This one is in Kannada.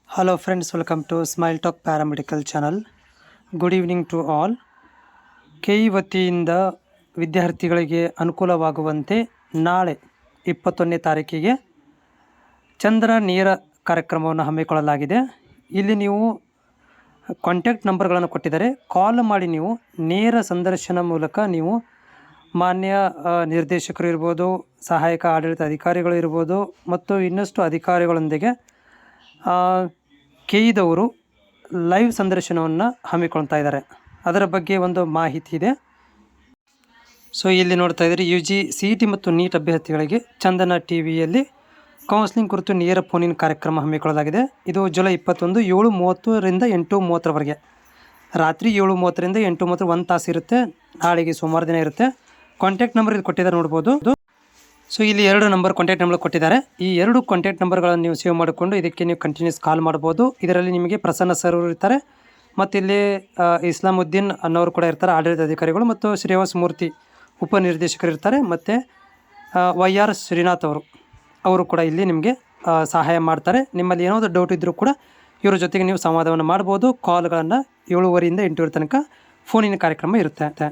Hello friends, welcome to Smile Talk Paramedical channel. Good evening to all. KE ವತಿಯಿಂದ ವಿದ್ಯಾರ್ಥಿಗಳಿಗೆ ಅನುಕೂಲವಾಗುವಂತೆ ನಾಳೆ 21ನೇ ತಾರೀಕಿಗೆ ಚಂದ್ರ ನೇರ ಕಾರ್ಯಕ್ರಮವನ್ನು ಹಮ್ಮಿಕೊಳ್ಳಲಾಗಿದೆ. ಇಲ್ಲಿ ನೀವು ಕಾಂಟ್ಯಾಕ್ಟ್ ನಂಬರ್ಗಳನ್ನು ಕೊಟ್ಟಿದ್ದಾರೆ. ಕಾಲ್ ಮಾಡಿ ನೀವು ನೇರ ಸಂದರ್ಶನ ಮೂಲಕ ನೀವು ಮಾನ್ಯ ನಿರ್ದೇಶಕರು ಇರ್ಬೋದು, ಸಹಾಯಕ ಆಡಳಿತ ಅಧಿಕಾರಿಗಳು ಇರ್ಬೋದು ಮತ್ತು ಇನ್ನಷ್ಟು ಅಧಿಕಾರಿಗಳೊಂದಿಗೆ ಕೆಇದವರು ಲೈವ್ ಸಂದರ್ಶನವನ್ನು ಹಮ್ಮಿಕೊಳ್ತಾ ಇದ್ದಾರೆ. ಅದರ ಬಗ್ಗೆ ಒಂದು ಮಾಹಿತಿ ಇದೆ. ಸೊ ಇಲ್ಲಿ ನೋಡ್ತಾ ಇದ್ದೀರಿ, UG CET ಮತ್ತು ನೀಟ್ ಅಭ್ಯರ್ಥಿಗಳಿಗೆ ಚಂದನ ಟಿವಿಯಲ್ಲಿ ಕೌನ್ಸಿಲಿಂಗ್ ಕುರಿತು ನೇರ ಫೋನಿನ ಕಾರ್ಯಕ್ರಮ ಹಮ್ಮಿಕೊಳ್ಳಲಾಗಿದೆ. ಇದು ಜುಲೈ 21 7:30ರಿಂದ 8:30ವರೆಗೆ, ರಾತ್ರಿ 7:30ರಿಂದ 8:30 1 ತಾಸು ಇರುತ್ತೆ. ನಾಳೆಗೆ ಸೋಮವಾರ ದಿನ ಇರುತ್ತೆ. ಕಾಂಟ್ಯಾಕ್ಟ್ ನಂಬರ್ ಇದು ಕೊಟ್ಟಿದ್ದಾರೆ, ನೋಡ್ಬೋದು. ಸೊ ಇಲ್ಲಿ 2 ನಂಬರ್ ಕಾಂಟ್ಯಾಕ್ಟ್ ನಂಬರ್ ಕೊಟ್ಟಿದ್ದಾರೆ. ಈ 2 ಕಾಂಟ್ಯಾಕ್ಟ್ ನಂಬರ್ಗಳನ್ನು ನೀವು ಸೇವ್ ಮಾಡಿಕೊಂಡು ಇದಕ್ಕೆ ನೀವು ಕಂಟಿನ್ಯೂಸ್ ಕಾಲ್ ಮಾಡ್ಬೋದು. ಇದರಲ್ಲಿ ನಿಮಗೆ ಪ್ರಸನ್ನ ಸರ್ ಇರ್ತಾರೆ, ಮತ್ತು ಇಲ್ಲಿ ಇಸ್ಲಾಮುದ್ದೀನ್ ಅನ್ನೋರು ಕೂಡ ಇರ್ತಾರೆ, ಆಡಳಿತ ಅಧಿಕಾರಿಗಳು, ಮತ್ತು ಶ್ರೀನಿವಾಸ ಮೂರ್ತಿ ಉಪನಿರ್ದೇಶಕರು ಇರ್ತಾರೆ, ಮತ್ತು YR ಶ್ರೀನಾಥ್ ಅವರು ಕೂಡ ಇಲ್ಲಿ ನಿಮಗೆ ಸಹಾಯ ಮಾಡ್ತಾರೆ. ನಿಮ್ಮಲ್ಲಿ ಏನಾದರೂ ಡೌಟ್ ಇದ್ದರೂ ಕೂಡ ಇವರ ಜೊತೆಗೆ ನೀವು ಸಂವಾದವನ್ನು ಮಾಡ್ಬೋದು. ಕಾಲ್ಗಳನ್ನು 7:30ರಿಂದ 8:00 ತನಕ ಫೋನಿನ ಕಾರ್ಯಕ್ರಮ ಇರುತ್ತೆ.